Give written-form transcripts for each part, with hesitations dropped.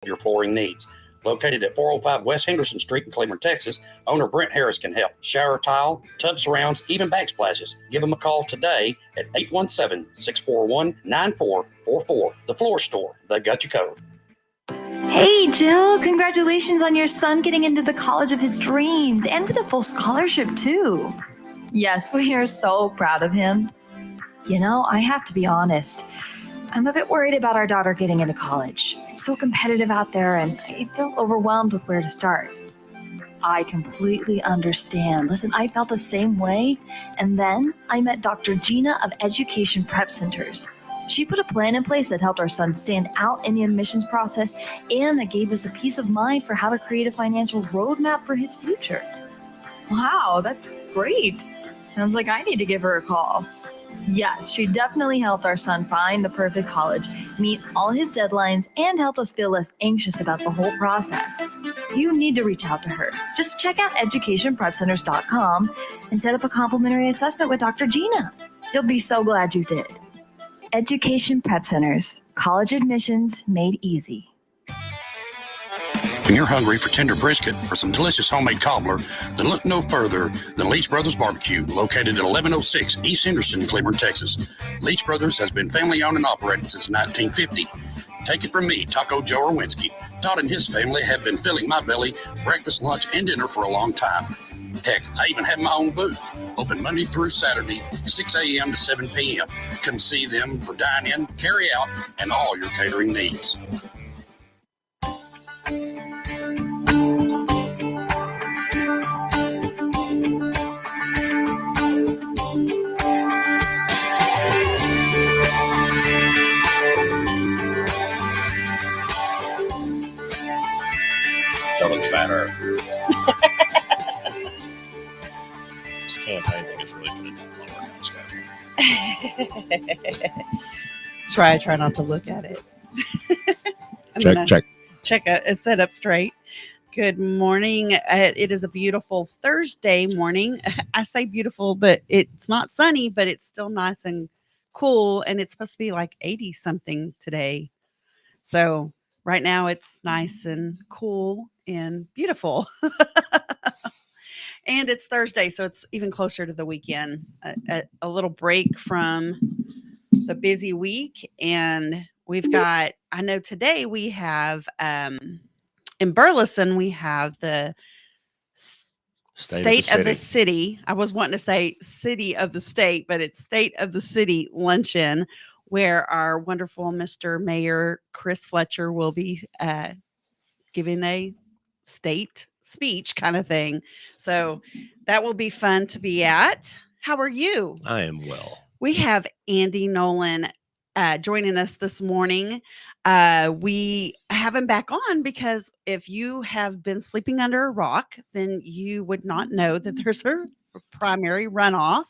your flooring needs. Located at 405 West Henderson Street in Cleveland, Texas, owner Brent Harris can help. Shower tile, tub surrounds, even backsplashes. Give them a call today at 817-641-9444. The Floor Store. They got you covered. Hey, Jill, congratulations on your son getting into the college of his dreams and with a full scholarship, too. Yes, we are so proud of him. You know, I have to be honest. I'm a bit worried about our daughter getting into college. It's so competitive out there, and I feel overwhelmed with where to start. I completely understand. Listen, I felt the same way, and then I met Dr. Gina of Education Prep Centers. She put a plan in place that helped our son stand out in the admissions process and that gave us a peace of mind for how to create a financial roadmap for his future. Wow, that's great. Sounds like I need to give her a call. Yes, she definitely helped our son find the perfect college, meet all his deadlines, and help us feel less anxious about the whole process. You need to reach out to her. Just check out educationprepcenters.com and set up a complimentary assessment with Dr. Gina. You'll be so glad you did. Education Prep Centers, college admissions made easy. When you're hungry for tender brisket or some delicious homemade cobbler, then look no further than Leech Brothers Barbecue, located at 1106 East Henderson, Cleveland, Texas. Leech Brothers has been family-owned and operated since 1950. Take it from me, Taco Joe Orwinski. Todd and his family have been filling my belly breakfast, lunch, and dinner for a long time. Heck, I even have my own booth, open Monday through Saturday, 6 a.m. to 7 p.m. Come see them for dine-in, carry-out, and all your catering needs. That looks fatter. This campaign thing is really going to do a lot of work. Try not to look at it. Check. Check it set up straight. Good morning. It is a beautiful Thursday morning. I say beautiful, but it's not sunny, but it's still nice and cool. And it's supposed to be like 80 something today. So right now it's nice and cool and beautiful. And it's Thursday, so it's even closer to the weekend. A little break from the busy week. And we've got, I know today we have, in Burleson, we have the State of the City. I was wanting to say City of the State, but it's State of the City luncheon, where our wonderful Mr. Mayor Chris Fletcher will be giving a state speech kind of thing. So that will be fun to be at. How are you? I am well. We have Andy Nolan joining us this morning. We have him back on because if you have been sleeping under a rock, then you would not know that there's a primary runoff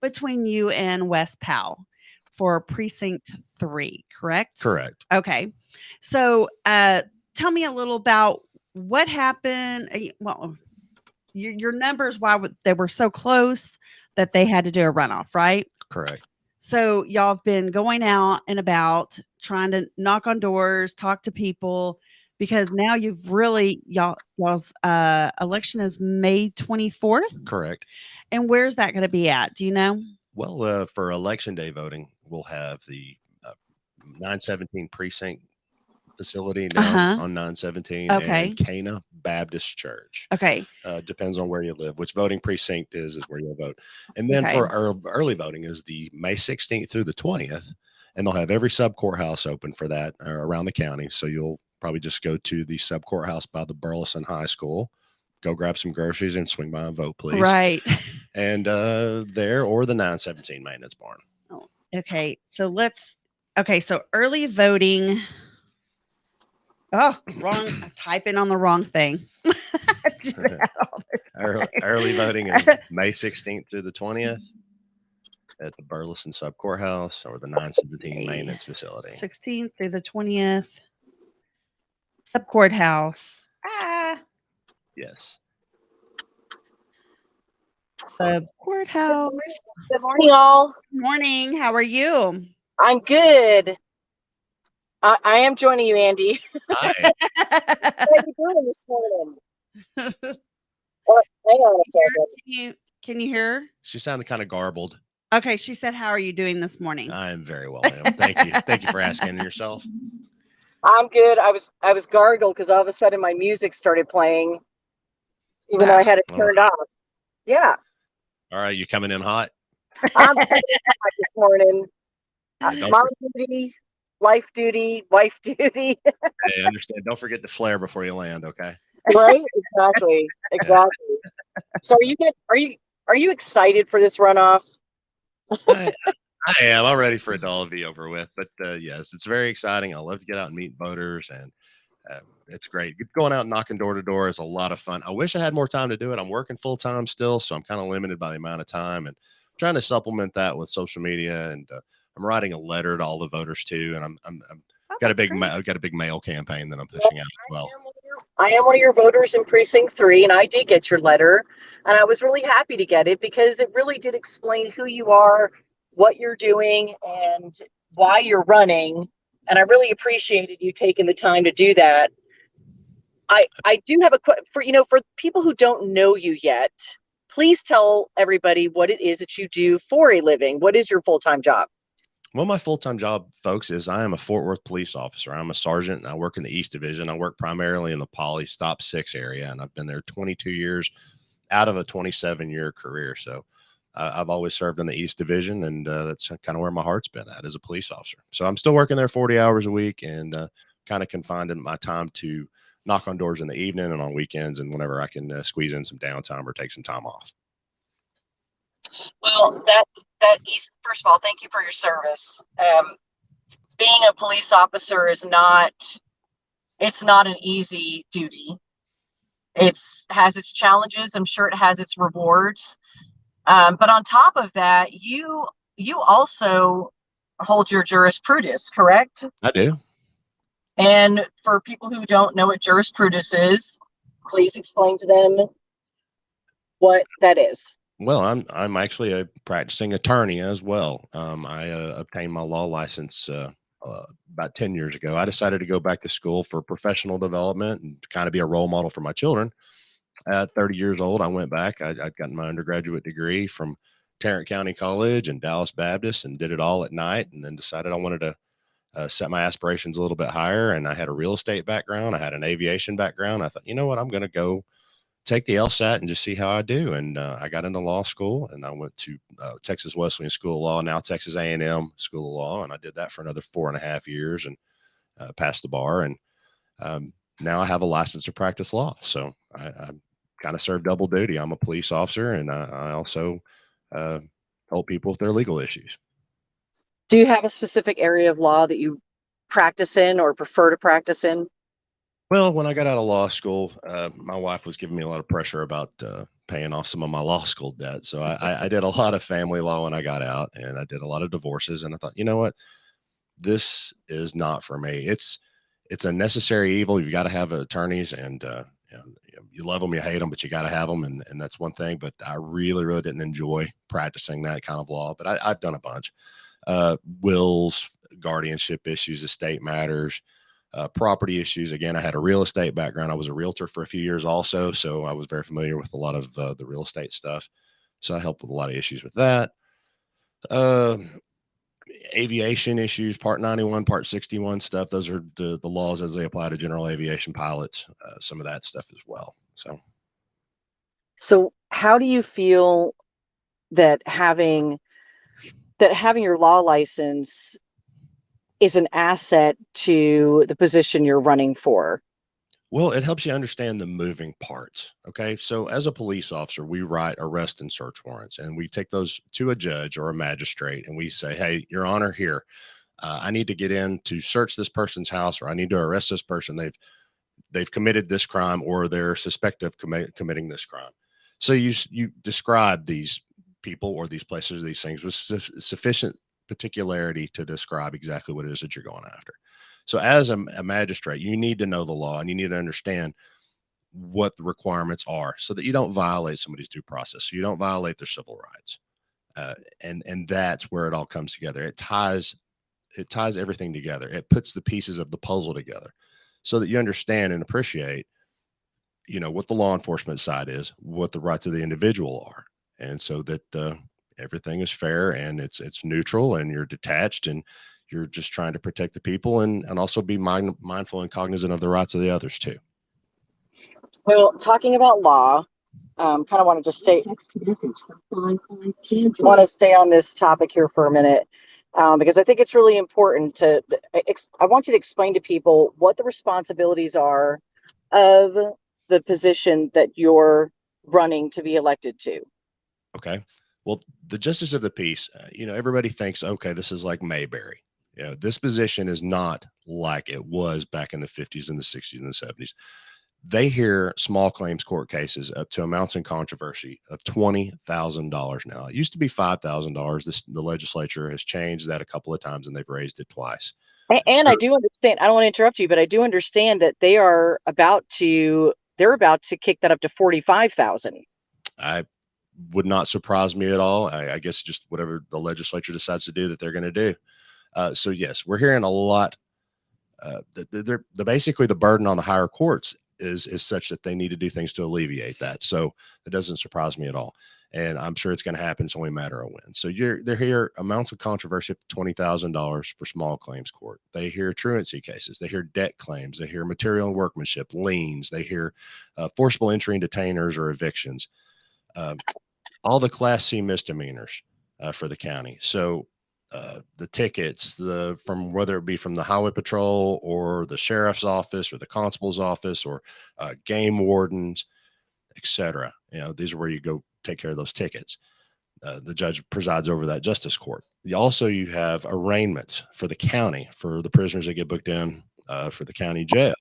between you and West Powell for Precinct 3, correct? Correct. Okay. So tell me a little about what happened. Well, your numbers, why they were so close that they had to do a runoff, right? Correct. So y'all have been going out and about trying to knock on doors, talk to people, because now you've really, y'all's election is May 24th. Correct. And where's that going to be at? Do you know? Well, for election day voting, we'll have the 917 precinct facility down on 917 and Cana Baptist Church. Okay. Depends on where you live. Which voting precinct is where you'll vote. And then for early voting is the May 16th through the 20th. And they'll have every sub courthouse open for that around the county. So you'll probably just go to the sub courthouse by the Burleson High School, go grab some groceries and swing by and vote, please. Right. And there or the 917 maintenance barn. Oh, okay. So so early voting. Oh, wrong. I type in on the wrong thing. Early voting is May 16th through the 20th at the Burleson Sub Courthouse or the 917 maintenance facility. 16th through the 20th. Sub Courthouse. Yes. Sub Courthouse. Good morning, all. Good morning. How are you? I'm good. I am joining you, Andy. Hi. What are you doing this morning? Oh, hang on a second. Can you hear her? She sounded kind of garbled. Okay, she said, "How are you doing this morning?" I am very well, ma'am. Thank you. Thank you for asking. Yourself? I'm good. I was gargled because all of a sudden my music started playing, even though I had it turned off. Yeah. All right, you coming in hot? I'm hot this morning. Mom duty, life duty, wife duty. Hey, understand. Don't forget to flare before you land, okay? Right? Exactly. Exactly. So are you excited for this runoff? I am. I'm ready for it to all be over with. But yes, it's very exciting. I love to get out and meet voters, and it's great. Going out and knocking door to door is a lot of fun. I wish I had more time to do it. I'm working full time still, so I'm kind of limited by the amount of time, and trying to supplement that with social media. And I'm writing a letter to all the voters too, and I've got a big mail campaign that I'm pushing out as well. I am one of your voters in Precinct 3, and I did get your letter, and I was really happy to get it because it really did explain who you are, what you're doing, and why you're running. And I really appreciated you taking the time to do that. I do have for people who don't know you yet, please tell everybody what it is that you do for a living. What is your full-time job? Well, my full-time job, folks, is I am a Fort Worth police officer. I'm a sergeant, and I work in the East Division. I work primarily in the Poly Stop 6 area, and I've been there 22 years out of a 27-year career. So I've always served in the East Division, and that's kind of where my heart's been at as a police officer. So I'm still working there 40 hours a week, and kind of confined in my time to knock on doors in the evening and on weekends, and whenever I can squeeze in some downtime or take some time off. Well, first of all, thank you for your service. Being a police officer it's not an easy duty. Has its challenges. I'm sure it has its rewards. But on top of that, you also hold your jurisprudence, correct? I do. And for people who don't know what jurisprudence is, please explain to them what that is. Well, I'm actually a practicing attorney as well. I obtained my law license about 10 years ago. I decided to go back to school for professional development and to kind of be a role model for my children. At 30 years old, I went back. I'd gotten my undergraduate degree from Tarrant County College and Dallas Baptist, and did it all at night, and then decided I wanted to set my aspirations a little bit higher. And I had a real estate background. I had an aviation background. I thought, you know what, I'm going to go take the LSAT and just see how I do. And I got into law school, and I went to Texas Wesleyan School of Law, now Texas A&M School of Law. And I did that for another 4.5 years and passed the bar. And now I have a license to practice law. So I kind of serve double duty. I'm a police officer, and I also help people with their legal issues. Do you have a specific area of law that you practice in or prefer to practice in? Well, when I got out of law school, my wife was giving me a lot of pressure about paying off some of my law school debt. So I did a lot of family law when I got out, and I did a lot of divorces. And I thought, you know what, this is not for me. It's a necessary evil. You've got to have attorneys, and you love them, you hate them, but you got to have them. And that's one thing. But I really, really didn't enjoy practicing that kind of law. But I've done a bunch. Wills, guardianship issues, estate matters, property issues. Again, I had a real estate background. I was a realtor for a few years also, so I was very familiar with a lot of the real estate stuff. So I helped with a lot of issues with that. Aviation issues, Part 91, Part 61 stuff. Those are the laws as they apply to general aviation pilots, some of that stuff as well. So how do you feel that having your law license is an asset to the position you're running for? Well, it helps you understand the moving parts. Okay. So as a police officer, we write arrest and search warrants, and we take those to a judge or a magistrate, and we say, hey, Your Honor, here, I need to get in to search this person's house, or I need to arrest this person. They've committed this crime, or they're suspected of committing this crime. So you describe these people or these places, or these things with sufficient particularity to describe exactly what it is that you're going after. So as a magistrate, you need to know the law, and you need to understand what the requirements are so that you don't violate somebody's due process. So you don't violate their civil rights. And that's where it all comes together. It ties it ties everything together. It puts the pieces of the puzzle together so that you understand and appreciate, what the law enforcement side is, what the rights of the individual are. And so that everything is fair and it's neutral and you're detached and you're just trying to protect the people and also be mindful and cognizant of the rights of the others too. Well, talking about law, kind of want to just stay on this topic here for a minute, because I think it's really important I want you to explain to people what the responsibilities are of the position that you're running to be elected to. Okay. Well, the justice of the peace, everybody thinks, okay, this is like Mayberry. This position is not like it was back in the 50s and the 60s and the 70s. They hear small claims court cases up to amounts in controversy of $20,000 now. It used to be $5,000. The legislature has changed that a couple of times and they've raised it twice. And I do understand, I don't want to interrupt you, but I do understand that they're about to kick that up to 45,000. I would not surprise me at all. I guess just whatever the legislature decides to do that they're going to do. So yes, we're hearing a lot. Basically the burden on the higher courts is such that they need to do things to alleviate that. So it doesn't surprise me at all. And I'm sure it's going to happen. It's only a matter of when. So they're here amounts of controversy up to $20,000 for small claims court. They hear truancy cases. They hear debt claims. They hear material and workmanship, liens. They hear forcible entry and detainers or evictions. All the Class C misdemeanors for the county. So the tickets, from whether it be from the highway patrol or the sheriff's office or the constable's office or game wardens, etc. These are where you go take care of those tickets. The judge presides over that justice court. You have arraignments for the county for the prisoners that get booked in for the county jail.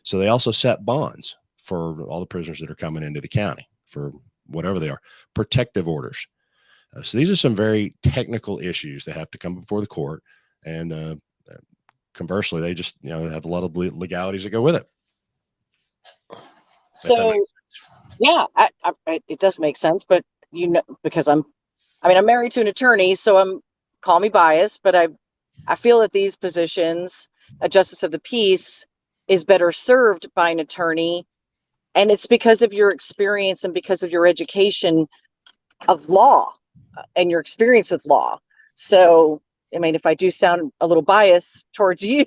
So they also set bonds for all the prisoners that are coming into the county for whatever they are, protective orders. So these are some very technical issues that have to come before the court. And conversely, they just, have a lot of legalities that go with it. So, yeah, it does make sense. But, because I'm married to an attorney, so call me biased, but I feel that these positions, a justice of the peace, is better served by an attorney. And it's because of your experience and because of your education of law and your experience with law. So, if I do sound a little biased towards you,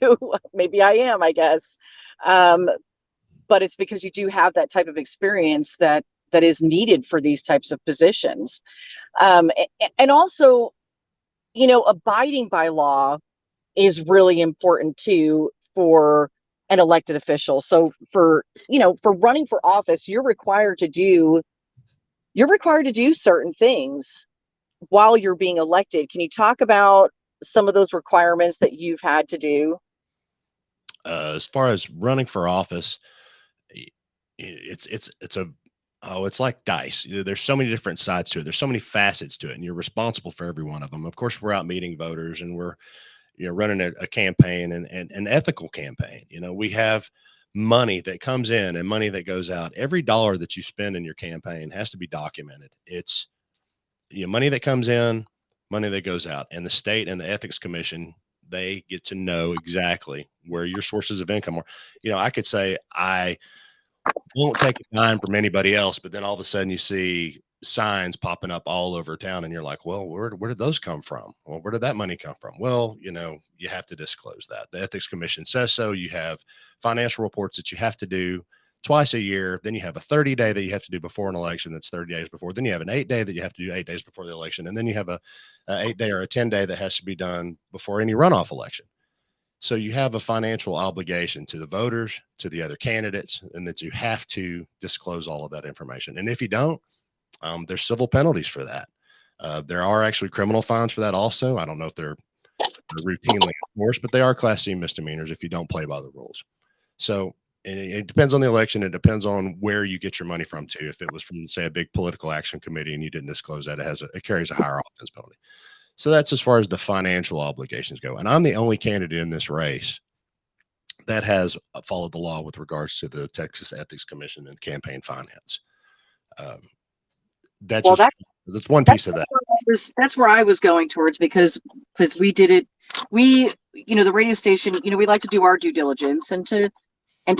maybe I am, I guess. But it's because you do have that type of experience that is needed for these types of positions. And also, abiding by law is really important too for an elected official. So for running for office, you're required to do certain things while you're being elected. Can you talk about some of those requirements that you've had to do? As far as running for office, it's like dice. There's so many different sides to it. There's so many facets to it, and you're responsible for every one of them. Of course, we're out meeting voters, and we're running a campaign and an ethical campaign. We have money that comes in and money that goes out. Every dollar that you spend in your campaign has to be documented. It's money that comes in, money that goes out, and the state and the ethics commission, they get to know exactly where your sources of income are. I could say I won't take a dime from anybody else, but then all of a sudden you see signs popping up all over town and you're like, well, where did those come from? Well, where did that money come from? Well, you have to disclose that. The ethics commission says so. You have financial reports that you have to do twice a year. Then you have a 30-day that you have to do before an election. That's 30 days before. Then you have an 8-day that you have to do 8 days before the election. And then you have a 8-day or a 10-day that has to be done before any runoff election. So you have a financial obligation to the voters, to the other candidates, and that you have to disclose all of that information. And if you don't, there's civil penalties for that. There are actually criminal fines for that also. I don't know if they're routinely enforced, but they are Class C misdemeanors if you don't play by the rules. So it depends on the election. It depends on where you get your money from too. If it was from, say, a big political action committee and you didn't disclose that, it carries a higher offense penalty. So that's as far as the financial obligations go. And I'm the only candidate in this race that has followed the law with regards to the Texas Ethics Commission and campaign finance. That's one piece of that. That's where I was going towards, because we did it. We the radio station, we like to do our due diligence and to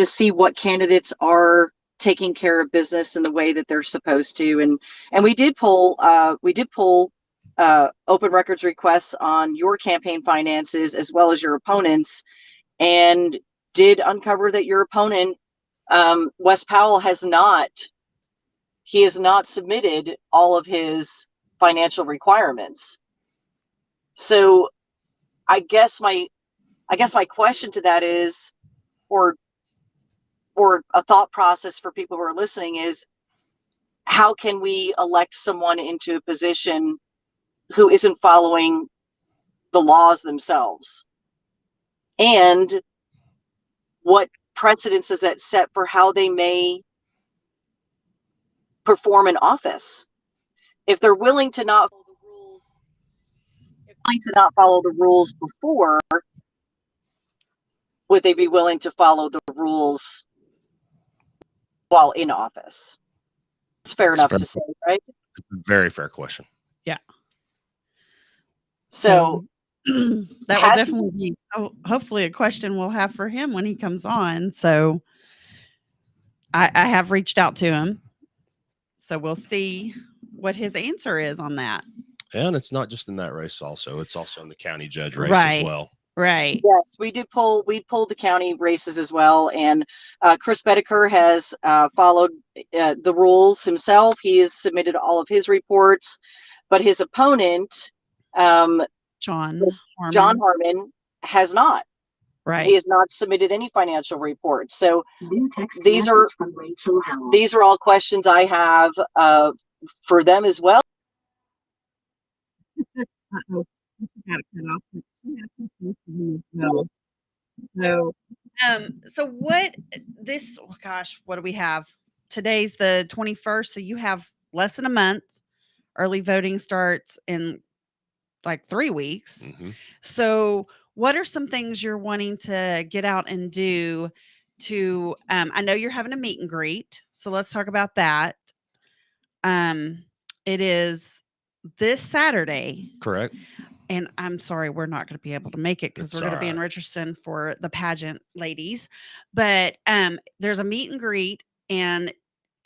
see what candidates are taking care of business in the way that they're supposed to. And we did pull open records requests on your campaign finances as well as your opponents, and did uncover that your opponent, Wes Powell, has not submitted all of his financial requirements. So I guess my question to that is, or a thought process for people who are listening is, how can we elect someone into a position who isn't following the laws themselves? And what precedence does that set for how they may perform in office? If they're willing to not follow the rules before, would they be willing to follow the rules while in office? It's fair enough to say, right? Very fair question. Yeah. So that will definitely be hopefully a question we'll have for him when he comes on. So I have reached out to him. So we'll see what his answer is on that. And it's not just in that race also. It's also in the county judge race Right. as well. Right. Yes, we pulled the county races as well. And Chris Bedeker has followed the rules himself. He has submitted all of his reports, but his opponent, John Harmon, has not. Right. He has not submitted any financial reports. So these are all questions I have for them as well. So what do we have? Today's the 21st. So you have less than a month. Early voting starts in like 3 weeks. Mm-hmm. So what are some things you're wanting to get out and do to, I know you're having a meet and greet. So let's talk about that. It is this Saturday. Correct. And I'm sorry, we're not going to be able to make it because we're going to be in right. Richardson for the pageant ladies. But there's a meet and greet, and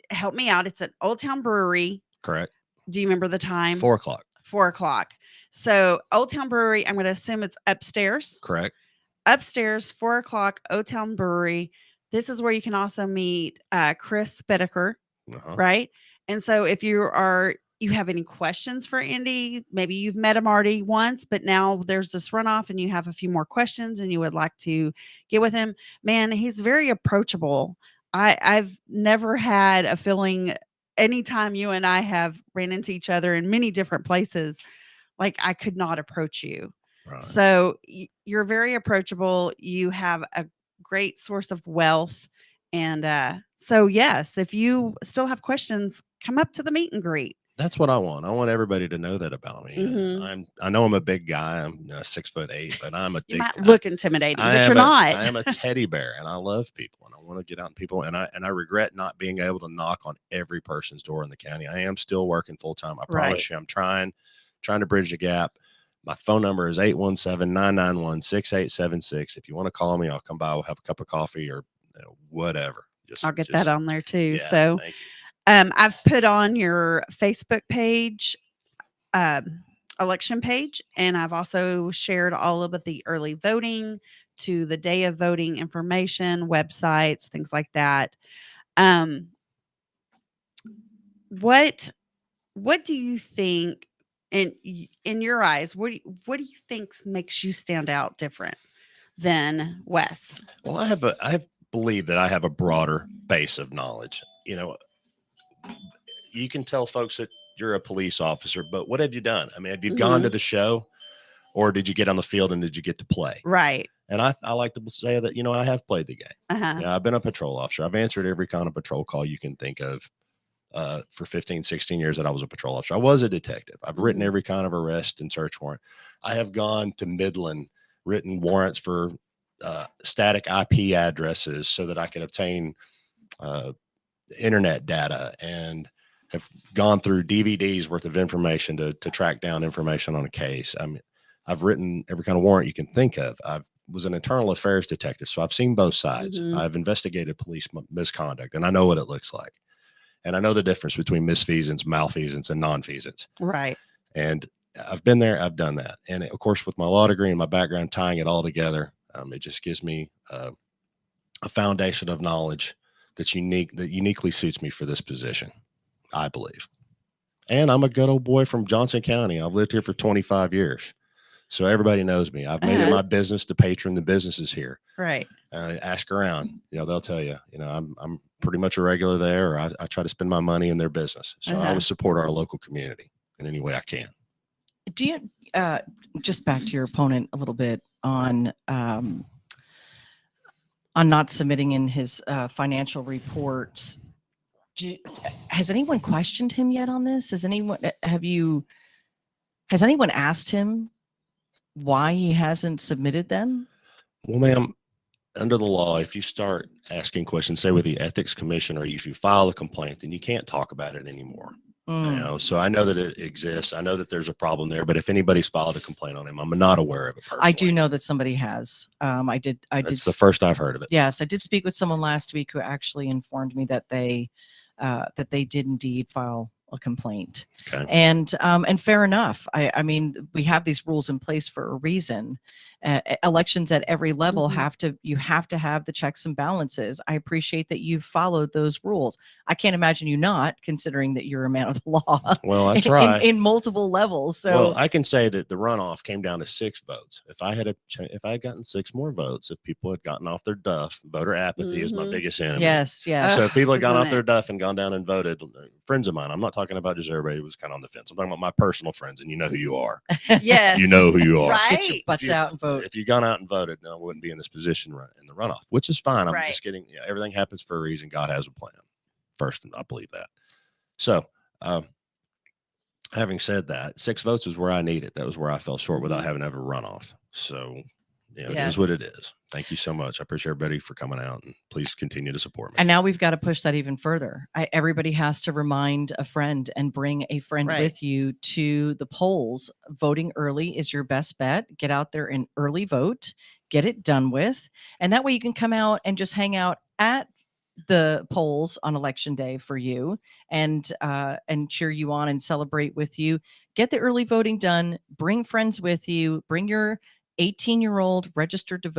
help me out. It's at Old Town Brewery. Correct. Do you remember the time? 4 o'clock. 4 o'clock. So Old Town Brewery, I'm going to assume it's upstairs. Correct. Upstairs, 4 o'clock, Old Town Brewery. This is where you can also meet Chris Bedeker, right? And so if you have any questions for Andy, maybe you've met him already once, but now there's this runoff and you have a few more questions and you would like to get with him. Man, he's very approachable. I've never had a feeling anytime you and I have ran into each other in many different places, like I could not approach you. Right. So you're very approachable. You have a great source of wealth. And so, yes, if you still have questions, come up to the meet and greet. That's what I want. I want everybody to know that about me. Mm-hmm. I know I'm a big guy. I'm 6'8", but I'm a you might look intimidating, but you're not. I am a teddy bear, and I love people, and I want to get out and people. And I regret not being able to knock on every person's door in the county. I am still working full time. I promise you, I'm trying to bridge the gap. My phone number is 817-991-6876. If you want to call me, I'll come by. We'll have a cup of coffee or whatever. I'll get that on there too. Yeah, so. Thank you. I've put on your Facebook page, election page, and I've also shared all of the early voting to the day of voting information, websites, things like that. What do you think, in your eyes, what do you think makes you stand out different than Wes? Well, I believe that I have a broader base of knowledge. You can tell folks that you're a police officer, but what have you done? I mean, have you gone to the show, or did you get on the field and did you get to play? Right. And I like to say that, I have played the game. I've been a patrol officer. I've answered every kind of patrol call you can think of for 15, 16 years that I was a patrol officer. I was a detective. I've written every kind of arrest and search warrant. I have gone to Midland, written warrants for static IP addresses so that I could obtain internet data, and have gone through DVDs worth of information to track down information on a case. I mean, I've written every kind of warrant you can think of. I was an internal affairs detective, so I've seen both sides. I've investigated police misconduct, and I know what it looks like. And I know the difference between misfeasance, malfeasance, and nonfeasance. Right. And I've been there, I've done that. And of course, with my law degree and my background, tying it all together, it just gives me a foundation of knowledge that uniquely suits me for this position, I believe. And I'm a good old boy from Johnson County. I've lived here for 25 years. So everybody knows me. I've made it my business to patron the businesses here. Right. Ask around, they'll tell you, I'm pretty much a regular there, or I try to spend my money in their business. So I always support our local community in any way I can. Do you, just back to your opponent a little bit on not submitting in his financial reports, has anyone questioned him yet on this? Has anyone asked him why he hasn't submitted them? Well, ma'am, under the law, if you start asking questions, say with the ethics commission, or if you file a complaint, then you can't talk about it anymore. So I know that it exists. I know that there's a problem there, but if anybody's filed a complaint on him, I'm not aware of it personally. I do know that somebody has. That's the first I've heard of it. Yes, I did speak with someone last week who actually informed me that they did indeed file a complaint. Okay. And fair enough. I mean, we have these rules in place for a reason. Elections at every level have to have the checks and balances. I appreciate that you've followed those rules. I can't imagine you not, considering that you're a man of the law. Well, I try in multiple levels. So well, I can say that the runoff came down to 6 votes. If I had gotten 6 more votes, if people had gotten off their duff, voter apathy is my biggest enemy. Yes. So if people had gone off their duff and gone down and voted, friends of mine, I'm not talking about just everybody who was kind of on the fence. I'm talking about my personal friends, and you know who you are. Yes. You know who you are. Right. Get your butts out and vote. If you'd gone out and voted, no, I wouldn't be in this position in the runoff, which is fine. I'm Right. just kidding. Everything happens for a reason. God has a plan. First, I believe that. So, having said that, 6 votes is where I need it. That was where I fell short without having to have a runoff. So, it is what it is. Thank you so much. I appreciate everybody for coming out, and please continue to support me. And now we've got to push that even further. Everybody has to remind a friend and bring a friend with you to the polls. Voting early is your best bet. Get out there and early vote, get it done with. And that way you can come out and just hang out at the polls on election day for you and cheer you on and celebrate with you. Get the early voting done. Bring friends with you. Bring your 18-year-old registered to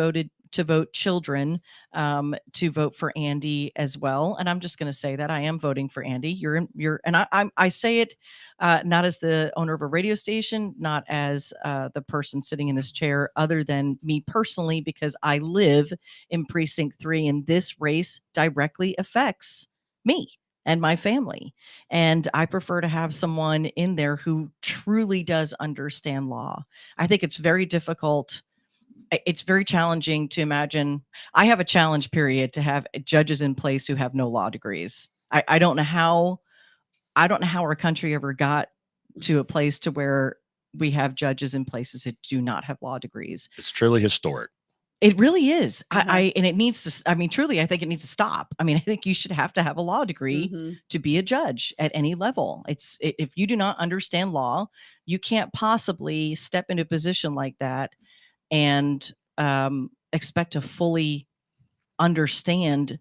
vote children to vote for Andy as well. And I'm just going to say that I am voting for Andy. I say it not as the owner of a radio station, not as the person sitting in this chair, other than me personally, because I live in Precinct 3, and this race directly affects me and my family. And I prefer to have someone in there who truly does understand law. I think it's very difficult. It's very challenging to imagine. I have a challenge period to have judges in place who have no law degrees. I don't know how our country ever got to a place to where we have judges in places that do not have law degrees. It's truly historic. It really is. And it needs to, truly, I think it needs to stop. I think you should have to have a law degree to be a judge at any level. If you do not understand law, you can't possibly step into a position like that and expect to fully understand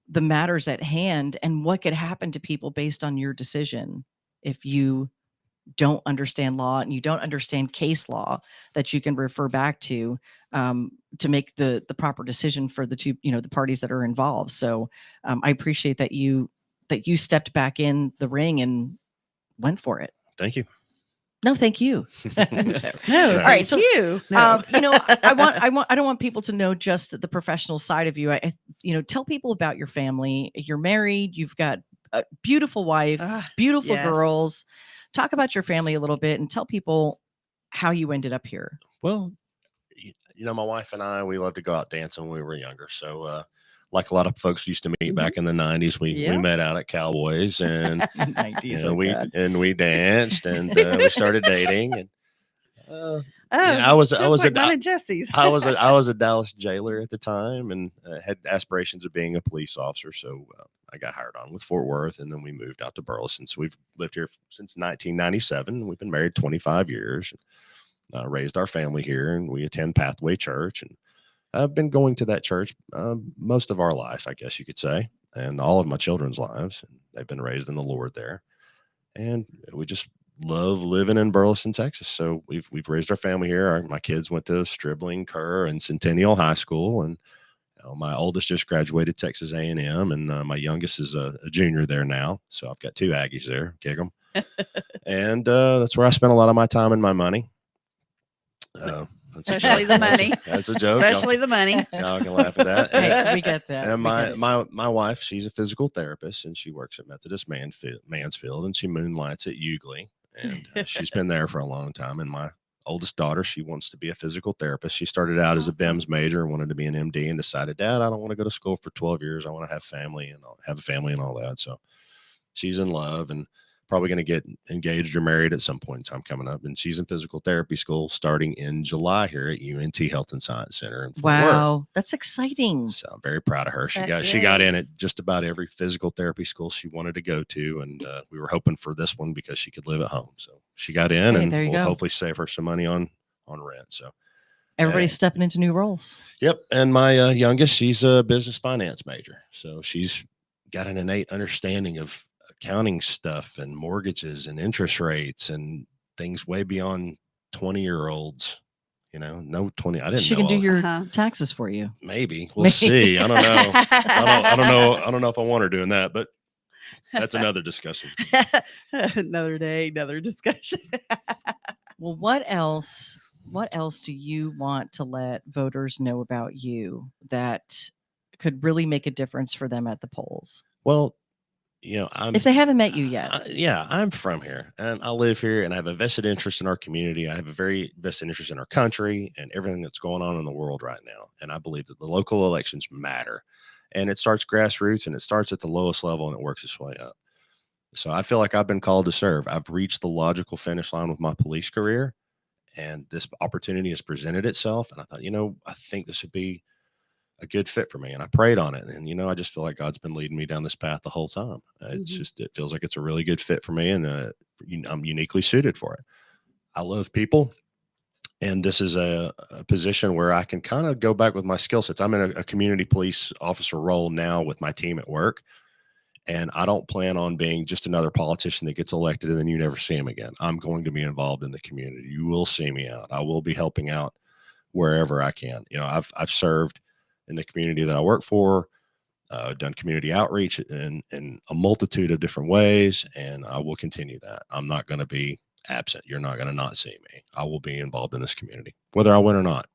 the matters at hand and what could happen to people based on your decision if you don't understand law and you don't understand case law that you can refer back to make the proper decision for the two, the parties that are involved. So I appreciate that you stepped back in the ring and went for it. Thank you. No, thank you. No, all right. So you. No. I don't want people to know just the professional side of you. Tell people about your family. You're married. You've got a beautiful wife, beautiful girls. Talk about your family a little bit and tell people how you ended up here. Well, my wife and I, we love to go out dancing when we were younger. So, like a lot of folks used to meet back in the 90s, we met out at Cowboys, and 90s, we danced, and we started dating. And I was a Dallas jailer at the time, and had aspirations of being a police officer. So I got hired on with Fort Worth, and then we moved out to Burleson. So we've lived here since 1997. We've been married 25 years. raised our family here, and we attend Pathway Church. And I've been going to that church most of our life, I guess you could say, and all of my children's lives. They've been raised in the Lord there. And we just love living in Burleson, Texas. So we've raised our family here. My kids went to Stribling, Kerr, and Centennial High School. And my oldest just graduated Texas A&M, and my youngest is a junior there now. So I've got 2 Aggies there, gig 'em. And that's where I spend a lot of my time and my money. Especially the money. That's a joke. Especially the money. Y'all can laugh at that. Hey, we get that. And my wife, she's a physical therapist, and she works at Methodist Mansfield, and she moonlights at Eugley. And she's been there for a long time. And my oldest daughter, she wants to be a physical therapist. She started out as a BIMS major and wanted to be an MD, and decided, Dad, I don't want to go to school for 12 years. I want to have family and have a family and all that. So she's in love and probably going to get engaged or married at some point in time coming up. And she's in physical therapy school starting in July here at UNT Health and Science Center in Fort Worth. That's exciting. So I'm very proud of her. She got in at just about every physical therapy school she wanted to go to. And we were hoping for this one because she could live at home. So she got in, and we'll hopefully save her some money on rent. So everybody's stepping into new roles. Yep. And my youngest, she's a business finance major. So she's got an innate understanding of accounting stuff and mortgages and interest rates and things way beyond 20-year-olds. No 20. I didn't know. She can do your taxes for you. Maybe. We'll see. I don't know. I don't know. I don't know if I want her doing that, but that's another discussion. Another day, another discussion. Well, what else do you want to let voters know about you that could really make a difference for them at the polls? Well, if they haven't met you yet. I'm from here, and I live here, and I have a vested interest in our community. I have a very vested interest in our country and everything that's going on in the world right now. And I believe that the local elections matter, and it starts grassroots, and it starts at the lowest level, and it works its way up. So I feel like I've been called to serve. I've reached the logical finish line with my police career, and this opportunity has presented itself. And I thought, I think this would be a good fit for me. And I prayed on it. And, I just feel like God's been leading me down this path the whole time. It feels like it's a really good fit for me, and I'm uniquely suited for it. I love people. And this is a position where I can kind of go back with my skill sets. I'm in a community police officer role now with my team at work. And I don't plan on being just another politician that gets elected and then you never see him again. I'm going to be involved in the community. You will see me out. I will be helping out wherever I can. I've served in the community that I work for, done community outreach in a multitude of different ways, and I will continue that. I'm not going to be absent. You're not going to not see me. I will be involved in this community, whether I win or not.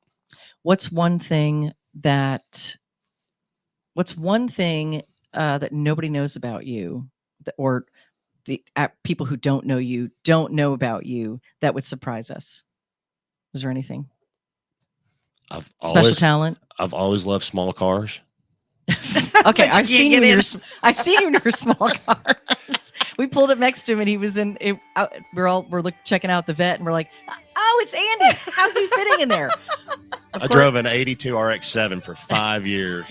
What's one thing that nobody knows about you, or the people who don't know you don't know about you, that would surprise us? Is there anything? Special talent? I've always loved small cars. Okay, I've seen you in your small cars. We pulled up next to him, and he was in. We're checking out the vet, and we're like, "Oh, it's Andy. How's he fitting in there?" I drove an '82 RX-7 for 5 years.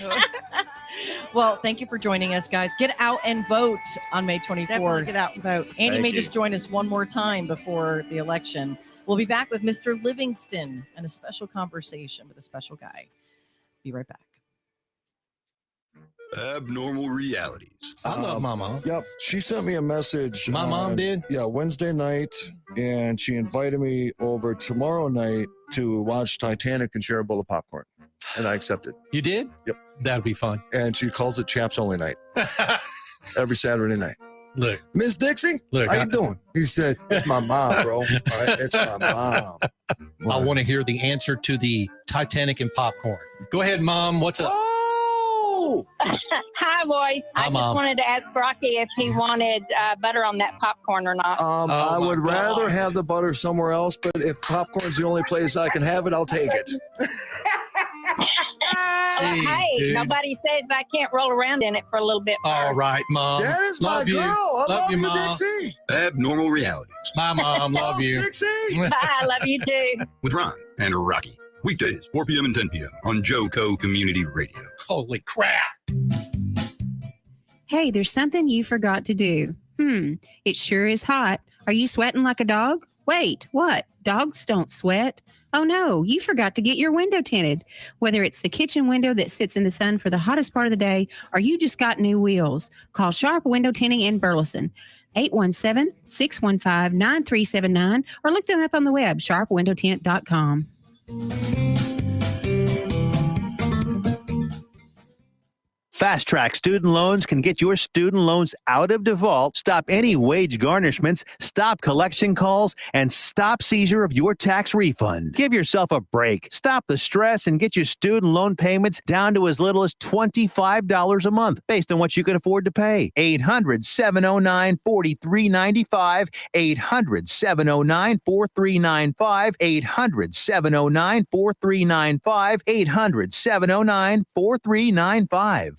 Well, thank you for joining us, guys. Get out and vote on May 24th. Definitely get out and vote. Andy may just join us one more time before the election. We'll be back with Mr. Livingston and a special conversation with a special guy. Be right back. Abnormal realities. I love my mom. Yep. She sent me a message. My mom did? Yeah, Wednesday night. And she invited me over tomorrow night to watch Titanic and share a bowl of popcorn. And I accepted. You did? Yep. That'd be fun. And she calls it Chaps Only Night. Every Saturday night. Look. Miss Dixie, how you doing? He said, it's my mom, bro. All right, it's my mom. I want to hear the answer to the Titanic and popcorn. Go ahead, Mom. What's up? Oh! Hi, boys. I just wanted to ask Rocky if he wanted butter on that popcorn or not. I would rather have the butter somewhere else, but if popcorn's the only place I can have it, I'll take it. Jeez, hey, dude. Nobody says I can't roll around in it for a little bit. All right, Mom. That is my girl. I love you, Mom. Dixie. Abnormal realities. My mom, love you. Dixie. I love you too. With Ron and Rocky. Weekdays, 4 p.m. and 10 p.m. on JoCo Community Radio. Holy crap. Hey, there's something you forgot to do. It sure is hot. Are you sweating like a dog? Wait, what? Dogs don't sweat? Oh no, you forgot to get your window tinted. Whether it's the kitchen window that sits in the sun for the hottest part of the day, or you just got new wheels, call Sharp Window Tinting in Burleson. 817-615-9379, or look them up on the web, sharpwindowtint.com. Fast Track Student Loans can get your student loans out of default, stop any wage garnishments, stop collection calls, and stop seizure of your tax refund. Give yourself a break. Stop the stress and get your student loan payments down to as little as $25 a month based on what you can afford to pay. 800-709-4395, 800-709-4395, 800-709-4395, 800-709-4395.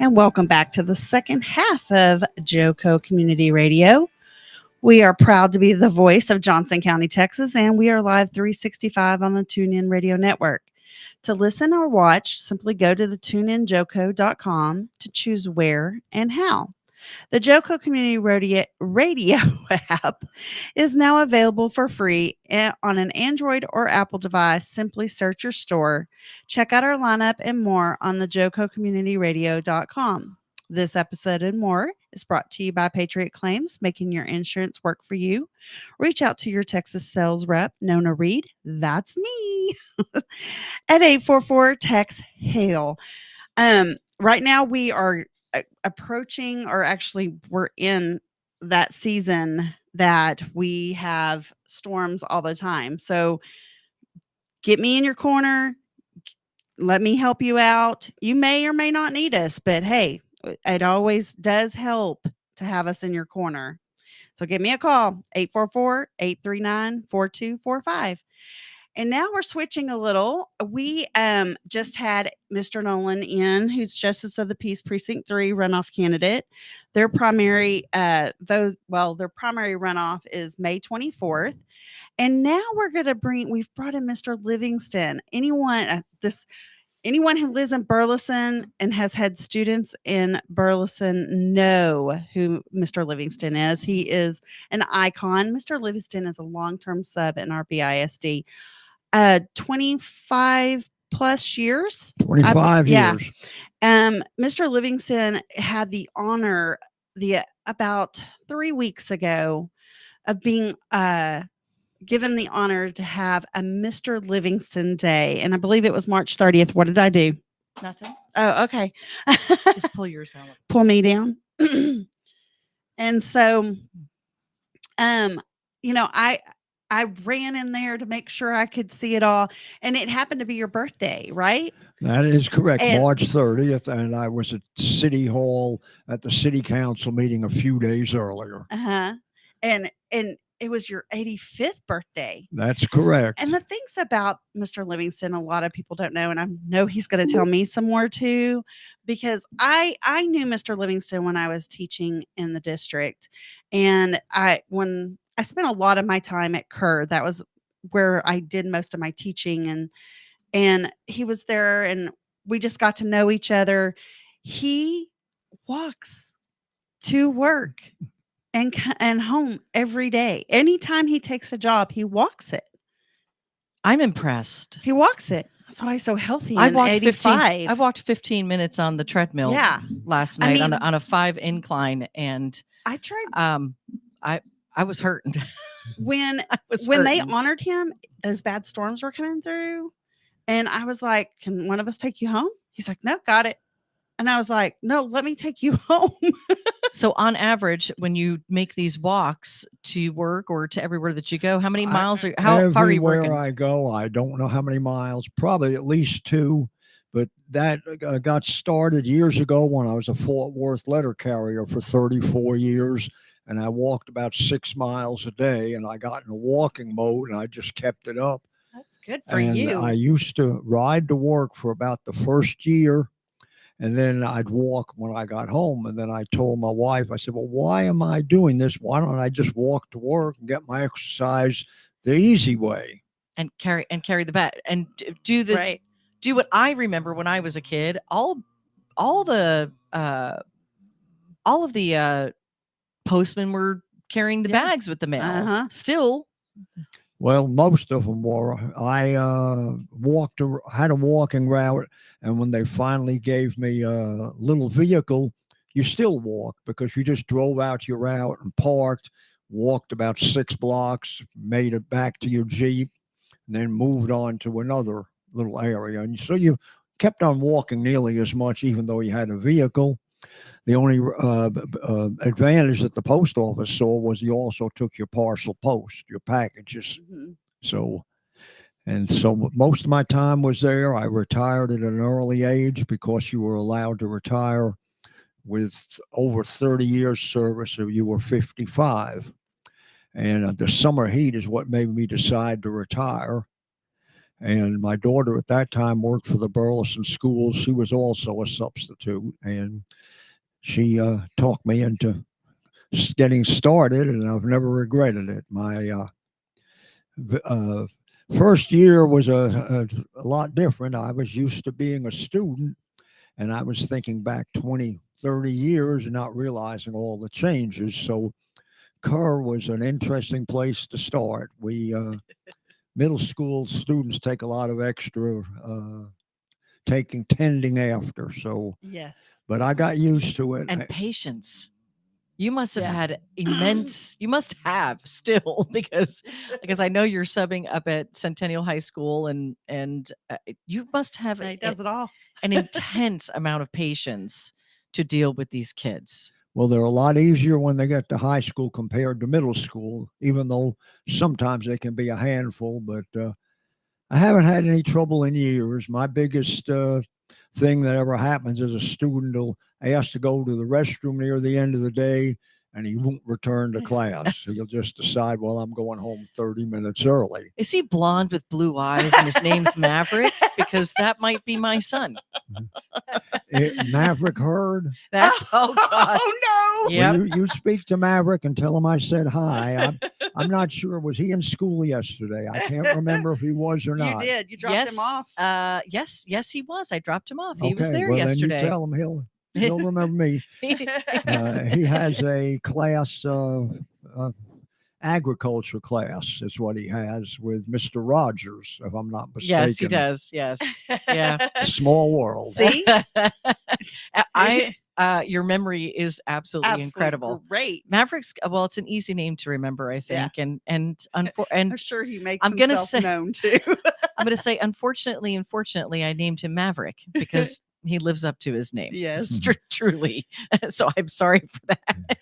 And welcome back to the second half of JoCo Community Radio. We are proud to be the voice of Johnson County, Texas, and we are live 365 on the TuneIn Radio Network. To listen or watch, simply go to the tuneinjoco.com to choose where and how. The JoCo Community Radio app is now available for free on an Android or Apple device. Simply search your store. Check out our lineup and more on the JoCoCommunityRadio.com. This episode and more is brought to you by Patriot Claims, making your insurance work for you. Reach out to your Texas sales rep, Nona Reed, that's me, at 844-TEX-HAIL. Right now we are approaching, or actually we're in that season that we have storms all the time. So get me in your corner. Let me help you out. You may or may not need us, but hey, it always does help to have us in your corner. So give me a call, 844-839-4245. And now we're switching a little. We just had Mr. Nolan in, who's Justice of the Peace Precinct 3 runoff candidate. Their primary their primary runoff is May 24th. And now we've brought in Mr. Livingston. Anyone who lives in Burleson and has had students in Burleson know who Mr. Livingston is. He is an icon. Mr. Livingston is a long-term sub in our BISD. 25 plus years. 25 years. Mr. Livingston had the honor about 3 weeks ago of being given the honor to have a Mr. Livingston Day. And I believe it was March 30th. What did I do? Nothing. Oh, okay. Just pull yours out. Pull me down. And so, I ran in there to make sure I could see it all. And it happened to be your birthday, right? That is correct. And March 30th. And I was at City Hall at the city council meeting a few days earlier. Uh-huh. And it was your 85th birthday. That's correct. And the things about Mr. Livingston, a lot of people don't know, and I know he's going to tell me some more too, because I knew Mr. Livingston when I was teaching in the district. And when I spent a lot of my time at Kerr, that was where I did most of my teaching, and he was there, and we just got to know each other. He walks to work and home every day. Anytime he takes a job, he walks it. I'm impressed. He walks it. That's why he's so healthy. I walked 15 minutes on the treadmill last night on a 5 incline, and I tried. I was hurting. When they honored him, those bad storms were coming through, and I was like, "Can one of us take you home?" He's like, "No, got it." And I was like, "No, let me take you home." So on average, when you make these walks to work or to everywhere that you go, how many miles how far are you working? Everywhere I go, I don't know how many miles, probably at least 2. But that got started years ago when I was a Fort Worth letter carrier for 34 years. and I walked about 6 miles a day, and I got in a walking mode, and I just kept it up. That's good for And you. I used to ride to work for about the first year, and then I'd walk when I got home. And then I told my wife, I said, well, why am I doing this? Why don't I just walk to work and get my exercise the easy way? And carry the bag and do what I remember when I was a kid. All of the postmen were carrying the bags with the mail. Still. Well, most of them were. I had a walking route, and when they finally gave me a little vehicle, you still walk because you just drove out your route and parked, walked about 6 blocks, made it back to your Jeep, and then moved on to another little area. And so you kept on walking nearly as much, even though you had a vehicle. The only advantage that the post office saw was you also took your parcel post, your packages. So most of my time was there. I retired at an early age because you were allowed to retire with over 30 years service if you were 55. And the summer heat is what made me decide to retire. And my daughter at that time worked for the Burleson schools. She was also a substitute, and she talked me into getting started, and I've never regretted it. My first year was a lot different. I was used to being a student, and I was thinking back 20, 30 years and not realizing all the changes. So Kerr was an interesting place to start. We middle school students take a lot of extra tending after. So yes, but I got used to it. And patience. You must have had immense, you must have still, because I know you're subbing up at Centennial High School, and you must have he does it all. an intense amount of patience to deal with these kids. Well, they're a lot easier when they get to high school compared to middle school, even though sometimes they can be a handful. But I haven't had any trouble in years. My biggest thing that ever happens is a student will ask to go to the restroom near the end of the day, and he won't return to class. So he'll just decide, well, I'm going home 30 minutes early. Is he blonde with blue eyes and his name's Maverick? Because that might be my son. Maverick Hurd? That's, oh God. Oh no. Yep. Well, you speak to Maverick and tell him I said hi. I'm not sure. Was he in school yesterday? I can't remember if he was or not. You did. You dropped him off. Yes, he was. I dropped him off. He was Okay, there well, yesterday. Then you tell him he'll remember me. He has a class, agriculture class is what he has with Mr. Rogers, if I'm not mistaken. Yes, he does. Yes. Yeah. Small world. See? Your memory is absolutely incredible. Great. Maverick's, well, it's an easy name to remember, I think. Yeah. And I'm sure he makes I'm gonna himself say, known too. I'm going to say, unfortunately, I named him Maverick because he lives up to his name. Yes. Truly. So I'm sorry for that.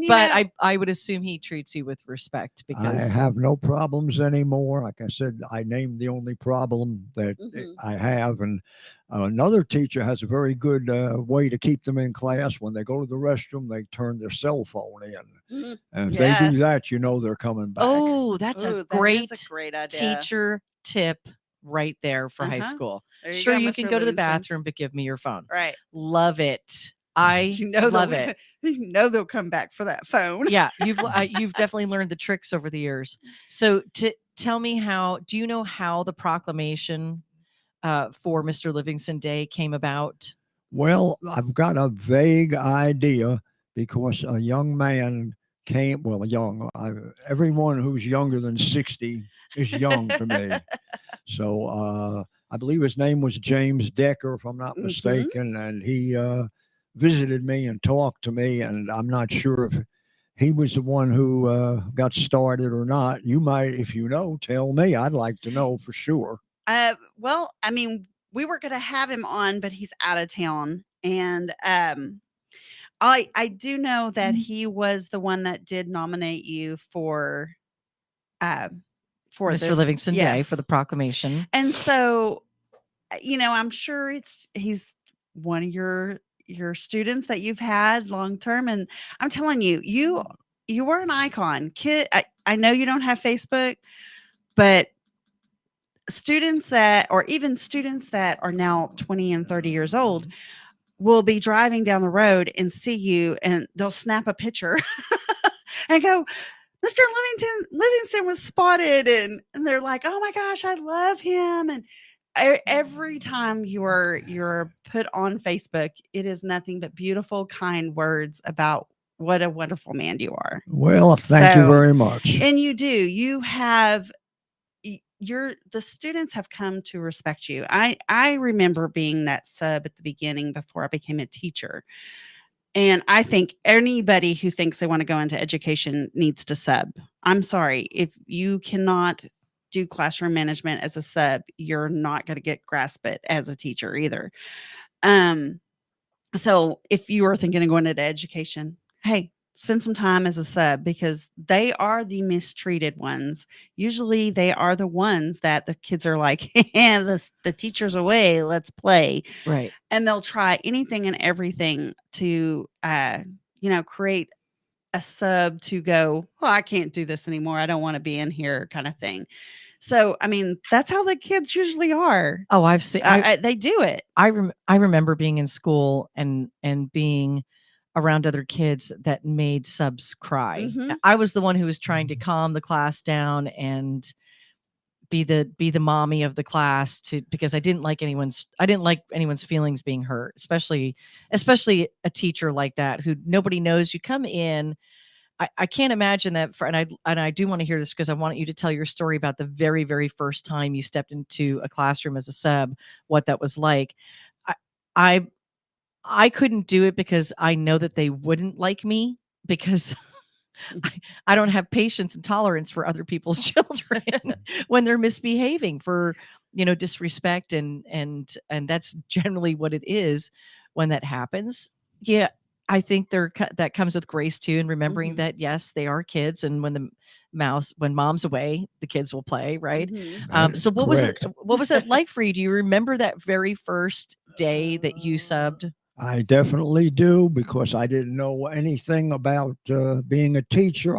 But I would assume he treats you with respect because I have no problems anymore. Like I said, I named the only problem that I have. And another teacher has a very good way to keep them in class. When they go to the restroom, they turn their cell phone in. And if they do that, you know they're coming back. Oh, that's a great idea. teacher tip right there for high school. Sure, you Mr. can go to the Livingston. bathroom, but give me your phone. Right. Love it. I love it. You know they'll come back for that phone. Yeah, you've definitely learned the tricks over the years. So tell me do you know how the proclamation for Mr. Livingston Day came about? Well, I've got a vague idea because a young man came, everyone who's younger than 60 is young to me. So I believe his name was James Decker, if I'm not mistaken, and he visited me and talked to me, and I'm not sure if he was the one who got started or not. You might, if you know, tell me. I'd like to know for sure. Well, I mean, we were going to have him on, but he's out of town, and I do know that he was the one that did nominate you for Mr. Livingston Day for the proclamation. And so, I'm sure he's one of your students that you've had long term, and I'm telling you, you were an icon. Kid, I know you don't have Facebook, but students that are now 20 and 30 years old will be driving down the road and see you, and they'll snap a picture and go, Mr. Livingston was spotted. And they're like, oh my gosh, I love him. And every time you're put on Facebook, it is nothing but beautiful, kind words about what a wonderful man you are. Well, thank you very much. And you do. You have the students have come to respect you. I remember being that sub at the beginning before I became a teacher. And I think anybody who thinks they want to go into education needs to sub. I'm sorry. If you cannot do classroom management as a sub, you're not going to grasp it as a teacher either. So if you are thinking of going into education, hey, spend some time as a sub, because they are the mistreated ones. Usually they are the ones that the kids are like, the teacher's away, let's play. Right. And they'll try anything and everything to, create a sub to go, well, I can't do this anymore. I don't want to be in here kind of thing. So, I mean, that's how the kids usually are. Oh, I've seen, they do it. I remember being in school and being around other kids that made subs cry. Mhm. I was the one who was trying to calm the class down and be the mommy of the class, because I didn't like anyone's feelings being hurt, especially a teacher like that who nobody knows. You come in, I can't imagine that and I do want to hear this, because I want you to tell your story about the very, very first time you stepped into a classroom as a sub, what that was like. I couldn't do it because I know that they wouldn't like me, because I don't have patience and tolerance for other people's children when they're misbehaving for, disrespect. And that's generally what it is when that happens. Yeah. I think that comes with grace too. And remembering that, yes, they are kids. And when mom's away, the kids will play. Right. So what was it like for you? Do you remember that very first day that you subbed? I definitely do, because I didn't know anything about being a teacher.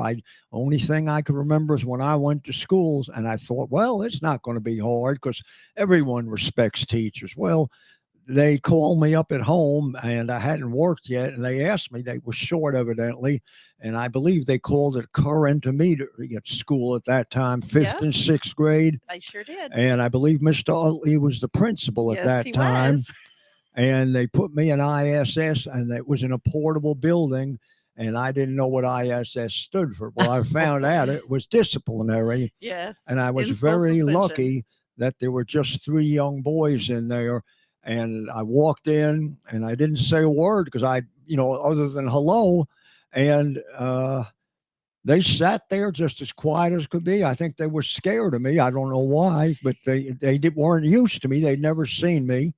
Only thing I could remember is when I went to schools, and I thought, well, it's not going to be hard because everyone respects teachers. Well, they called me up at home, and I hadn't worked yet, and they asked me. They were short, evidently, and I believe they called it Kerr Intermediate School at that time, 5th and 6th grade. I sure did. And I believe Mr. Utley was the principal at that time. Was. And they put me in ISS, and it was in a portable building, and I didn't know what ISS stood for. Well, I found out it was disciplinary. Yes. And I was very lucky that there were just 3 young boys in there. And I walked in, and I didn't say a word because other than hello. And they sat there just as quiet as could be. I think they were scared of me. I don't know why, but they weren't used to me. They'd never seen me.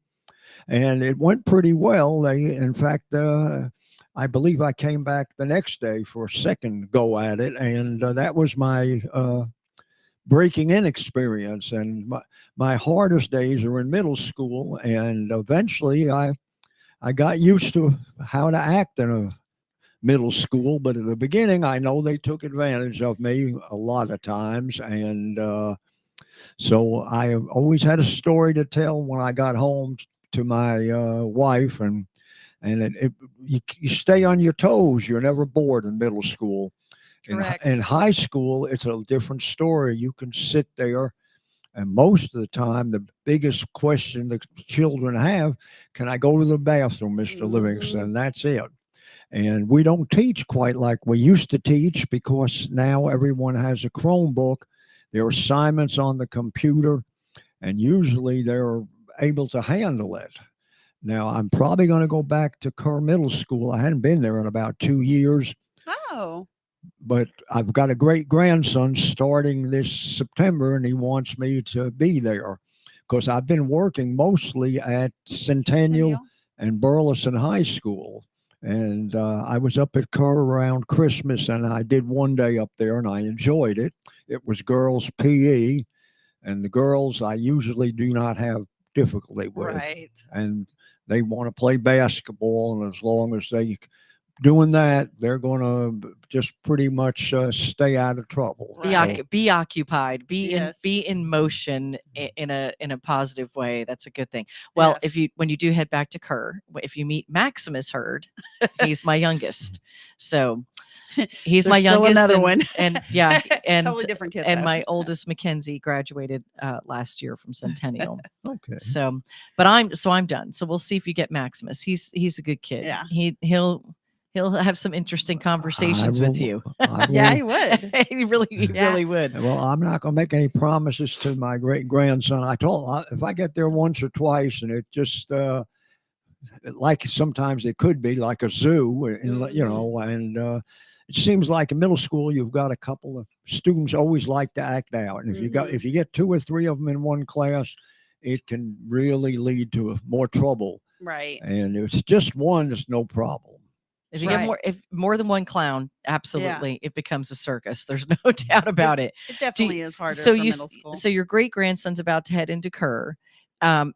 And it went pretty well. In fact, I believe I came back the next day for a second go at it. And that was my breaking in experience. And my hardest days are in middle school. And eventually I got used to how to act in a middle school. But at the beginning, I know they took advantage of me a lot of times. And so I always had a story to tell when I got home to my wife, and you stay on your toes. You're never bored in middle school. In high school, it's a different story. You can sit there, and most of the time, the biggest question the children have, can I go to the bathroom, Mr. Livingston? That's it. And we don't teach quite like we used to teach, because now everyone has a Chromebook. There are assignments on the computer, and usually they're able to handle it. Now, I'm probably going to go back to Kerr Middle School. I hadn't been there in about 2 years. Oh. But I've got a great grandson starting this September, and he wants me to be there because I've been working mostly at Centennial and Burleson High School. And I was up at Kerr around Christmas, and I did one day up there, and I enjoyed it. It was girls' PE, and the girls I usually do not have difficulty with. Right. And they want to play basketball, and as long as they doing that, they're going to just pretty much stay out of trouble. Be occupied, Yes. be in motion in a positive way. That's a good thing. Well, when you do head back to Kerr, if you meet Maximus Hurd, he's my youngest. So he's my still youngest, another one. and yeah, and Totally different kid, and though. my oldest Mackenzie graduated last year from Centennial. Okay. So, but I'm done. So we'll see if you get Maximus. He's a good kid. Yeah. He'll have some interesting conversations with you. Yeah, he would. he really would. Well, I'm not going to make any promises to my great grandson. I told if I get there once or twice, and it just like sometimes it could be like a zoo, and it seems like in middle school you've got a couple of students always like to act out, and if you get 2 or 3 of them in one class, it can really lead to more trouble. Right. And if it's just one, it's no problem. If you get more than one clown, absolutely, it becomes a circus. There's no doubt about it. It definitely is harder so for you, middle school. So your great grandson's about to head into Kerr.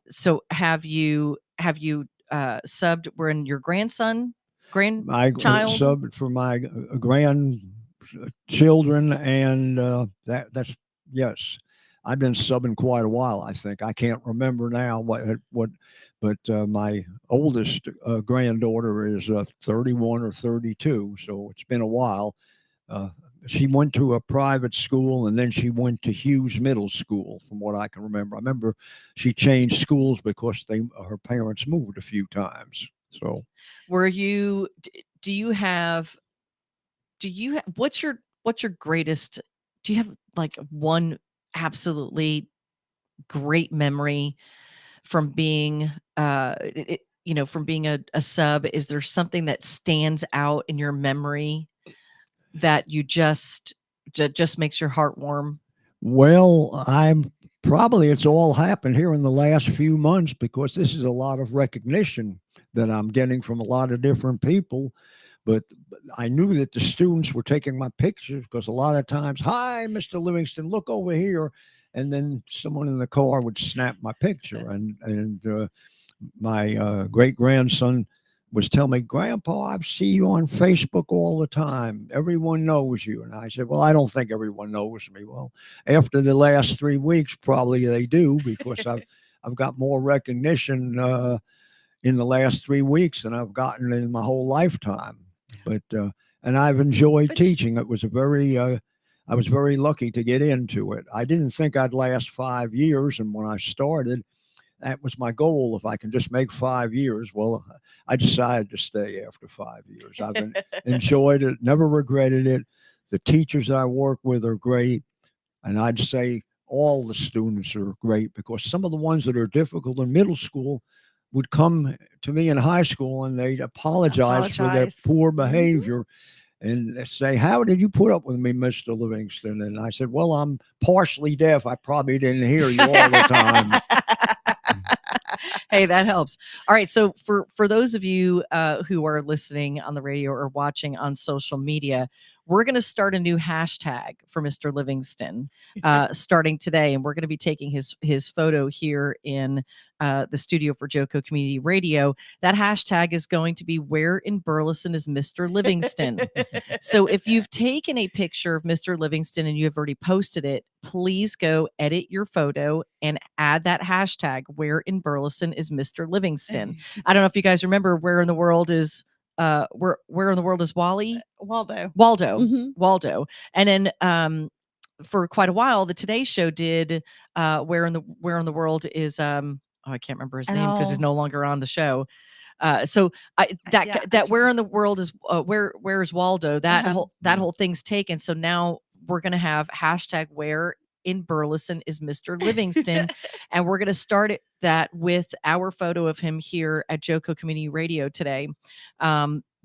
So have you subbed when your grandchild? I subbed for my grandchildren, and that's yes. I've been subbing quite a while. I think I can't remember now but my oldest granddaughter is 31 or 32, so it's been a while. She went to a private school, and then she went to Hughes Middle School, from what I can remember. I remember she changed schools because her parents moved a few times. So, what's your greatest? Do you have like one absolutely great memory from being from being a sub? Is there something that stands out in your memory that you just makes your heart warm? Well, it's all happened here in the last few months, because this is a lot of recognition that I'm getting from a lot of different people. But I knew that the students were taking my pictures, because a lot of times, "Hi, Mr. Livingston, look over here." And then someone in the car would snap my picture. And my great-grandson was telling me, "Grandpa, I see you on Facebook all the time. Everyone knows you." And I said, "Well, I don't think everyone knows me." Well, after the last 3 weeks, probably they do, because I've got more recognition in the last 3 weeks than I've gotten in my whole lifetime. But and I've enjoyed teaching. It was I was very lucky to get into it. I didn't think I'd last 5 years, and when I started, that was my goal. If I can just make 5 years, well, I decided to stay after 5 years. I've enjoyed it, never regretted it. The teachers that I work with are great, and I'd say all the students are great, because some of the ones that are difficult in middle school would come to me in high school, and they'd apologize for their poor behavior. And say, "How did you put up with me, Mr. Livingston?" And I said, "Well, I'm partially deaf. I probably didn't hear you all the time." Hey, that helps. All right. So for those of you who are listening on the radio or watching on social media, we're going to start a new hashtag for Mr. Livingston starting today. And we're going to be taking his photo here in the studio for JoCo Community Radio. That hashtag is going to be "Where in Burleson is Mr. Livingston?" So if you've taken a picture of Mr. Livingston and you have already posted it, please go edit your photo and add that hashtag "Where in Burleson is Mr. Livingston?" I don't know if you guys remember where in the world is where in the world is Wally? Waldo. Waldo. And then for quite a while, the Today Show did where in the world is I can't remember his name because he's no longer on the show. So where in the world is where's Waldo? That whole thing's taken. So now we're gonna have hashtag "Where in Burleson is Mr. Livingston?" And we're gonna start that with our photo of him here at JoCo Community Radio today,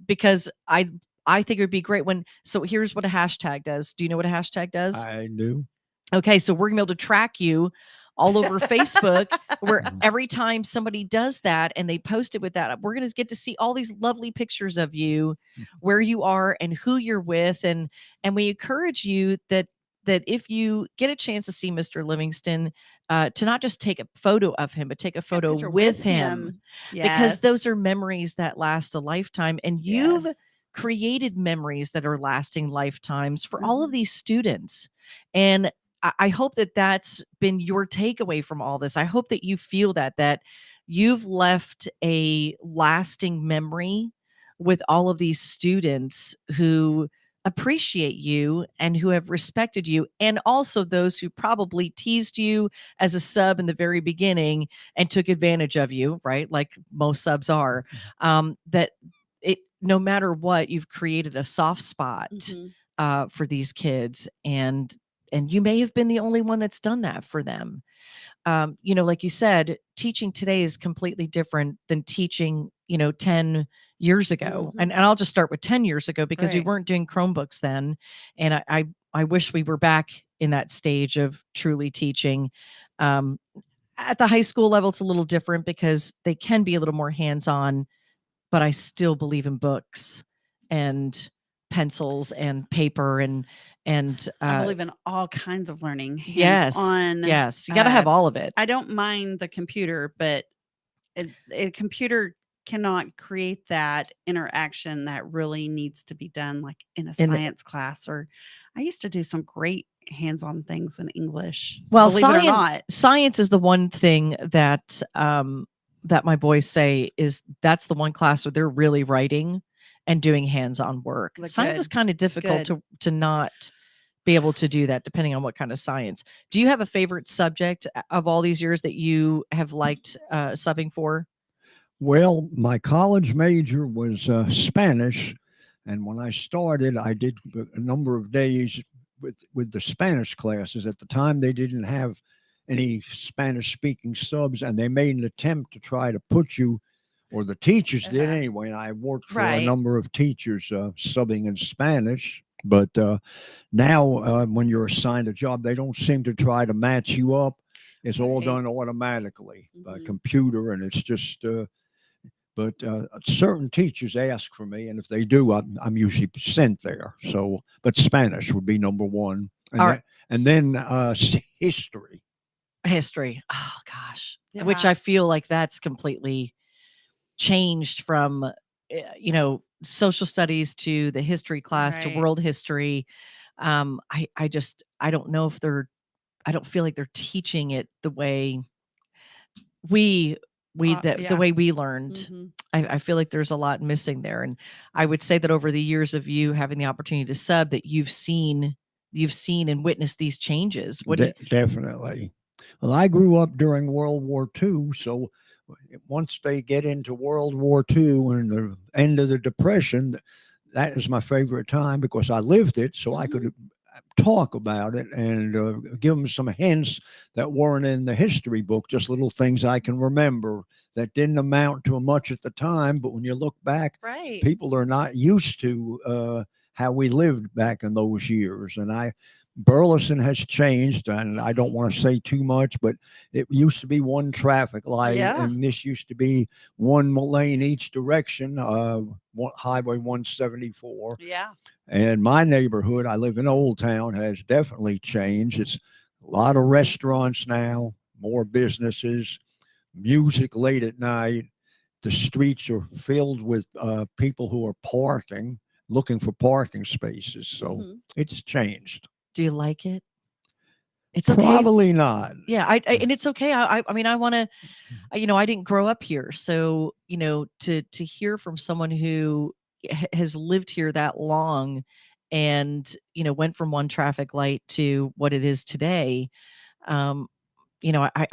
because I think it would be great when. So here's what a hashtag does. Do you know what a hashtag does? I do. Okay, so we're gonna be able to track you all over Facebook, where every time somebody does that and they post it with that, we're going to get to see all these lovely pictures of you, where you are and who you're with. And we encourage you that if you get a chance to see Mr. Livingston, to not just take a photo of him, but take a photo with him. Because those are memories that last a lifetime. And you've created memories that are lasting lifetimes for all of these students. And I hope that that's been your takeaway from all this. I hope that you feel that you've left a lasting memory with all of these students who appreciate you and who have respected you, and also those who probably teased you as a sub in the very beginning and took advantage of you, right? Like most subs are. That it, no matter what, you've created a soft spot for these kids, and you may have been the only one that's done that for them. Like you said, teaching today is completely different than teaching, 10 years ago. And I'll just start with 10 years ago because we weren't doing Chromebooks then. And I wish we were back in that stage of truly teaching. At the high school level, it's a little different because they can be a little more hands-on, but I still believe in books and pencils and paper and I believe in all kinds of learning. Yes, you got to have all of it. I don't mind the computer, but a computer cannot create that interaction that really needs to be done, like in a science class. Or I used to do some great hands-on things in English. Well, believe it or not. Science is the one thing that that my boys say that's the one class where they're really writing and doing hands-on work. Science is kind of difficult to not be able to do that, depending on what kind of science. Do you have a favorite subject of all these years that you have liked subbing for? Well, my college major was Spanish, and when I started, I did a number of days with the Spanish classes. At the time, they didn't have any Spanish-speaking subs, and they made an attempt to try to put you, or the teachers did anyway. And I worked for a number of teachers subbing in Spanish. But now, when you're assigned a job, they don't seem to try to match you up. It's all done automatically by computer, and it's just. But certain teachers ask for me, and if they do, I'm usually sent there. So, but Spanish would be number one, and then history. History. Oh gosh, which I feel like that's completely changed from, social studies to the history class to world history. I don't know if I don't feel like they're teaching it the way the way we learned. I feel like there's a lot missing there. And I would say that over the years of you having the opportunity to sub, that you've seen and witnessed these changes. Definitely. Well, I grew up during World War II, so once they get into World War II and the end of the Depression, that is my favorite time because I lived it, so I could talk about it and give them some hints that weren't in the history book, just little things I can remember that didn't amount to much at the time. But when you look back, people are not used to how we lived back in those years. And Burleson has changed, and I don't want to say too much, but it used to be one traffic light, and this used to be one lane each direction, Highway 174. Yeah. And my neighborhood, I live in Old Town, has definitely changed. It's a lot of restaurants now, more businesses, music late at night. The streets are filled with people who are parking, looking for parking spaces. So it's changed. Do you like it? It's okay. Probably not. Yeah, and it's okay. I mean, I want to, I didn't grow up here, so to hear from someone who has lived here that long, and went from one traffic light to what it is today. I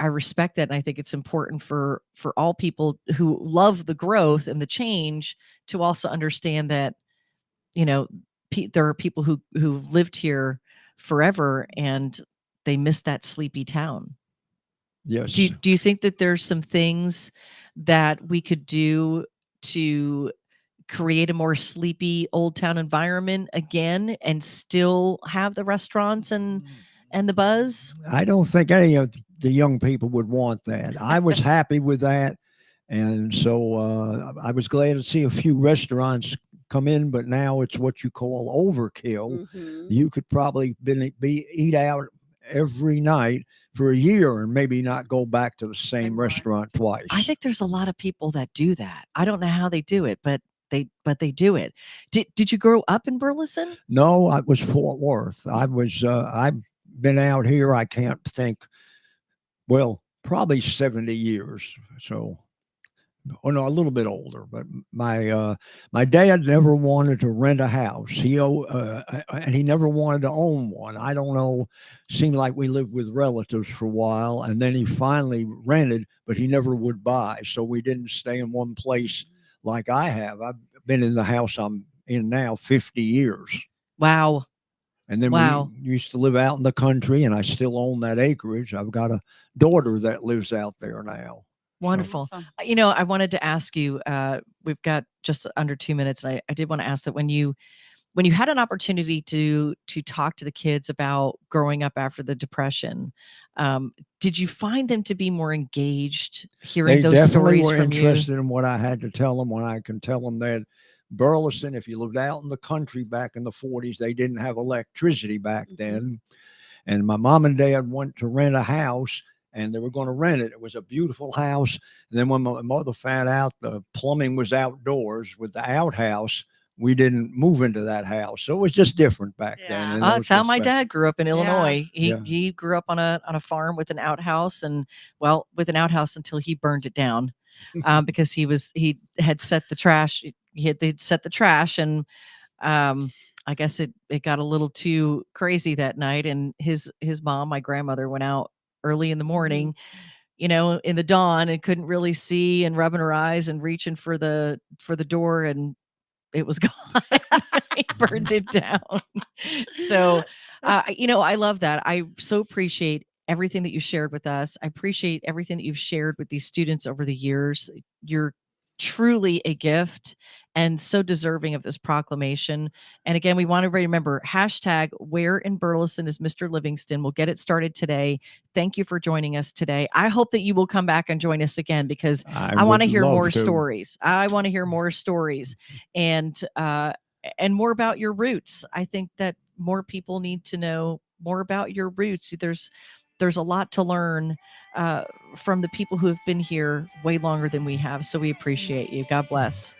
respect that, and I think it's important for all people who love the growth and the change to also understand that there are people who've lived here forever and they miss that sleepy town. Yes. Do you think that there's some things that we could do to create a more sleepy Old Town environment again and still have the restaurants and the buzz? I don't think any of the young people would want that. I was happy with that. And so I was glad to see a few restaurants come in, but now it's what you call overkill. You could probably eat out every night for a year and maybe not go back to the same restaurant twice. I think there's a lot of people that do that. I don't know how they do it, but they do it. Did you grow up in Burleson? No, I was Fort Worth. I've been out here, I can't think, well, probably 70 years. So, oh no, a little bit older, but my dad never wanted to rent a house. And he never wanted to own one. I don't know. Seemed like we lived with relatives for a while, and then he finally rented, but he never would buy. So we didn't stay in one place like I have. I've been in the house I'm in now 50 years. Wow. And then we used to live out in the country, and I still own that acreage. I've got a daughter that lives out there now. Wonderful. Awesome. I wanted to ask you, we've got just under 2 minutes. And I did want to ask that when you had an opportunity to talk to the kids about growing up after the Depression, did you find them to be more engaged hearing those stories were from you? interested in what I had to tell them. When I can tell them that Burleson, if you lived out in the country back in the 40s, they didn't have electricity back then. And my mom and dad went to rent a house, and they were going to rent it. It was a beautiful house. And then when my mother found out the plumbing was outdoors with the outhouse, we didn't move into that house. So it was just different back then. That's how my dad grew up in Illinois. He grew up on a farm with an outhouse, and with an outhouse until he burned it down, because he had set the trash. They'd set the trash, and I guess it got a little too crazy that night. And his mom, my grandmother, went out early in the morning, in the dawn, and couldn't really see, and rubbing her eyes and reaching for the door, and it was gone. He burned it down. So, I love that. I so appreciate everything that you shared with us. I appreciate everything that you've shared with these students over the years. You're truly a gift and so deserving of this proclamation. And again, we want everybody to remember, #where in Burleson is Mr. Livingston. We'll get it started today. Thank you for joining us today. I hope that you will come back and join us again, because I want to hear more stories. I want to hear more stories, and more about your roots. I think that more people need to know more about your roots. There's a lot to learn from the people who have been here way longer than we have. So we appreciate you. God bless.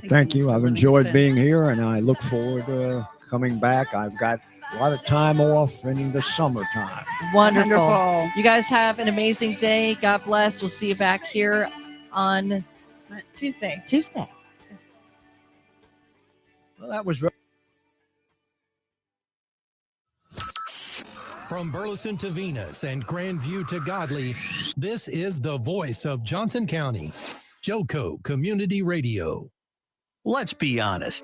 Thank you. I've enjoyed being here, and I look forward to coming back. I've got a lot of time off in the summertime. Wonderful. You guys have an amazing day. God bless. We'll see you back here on Tuesday. Well, that was very From Burleson to Venus and Grandview to Godley, this is the voice of Johnson County, JoCo Community Radio. Let's be honest.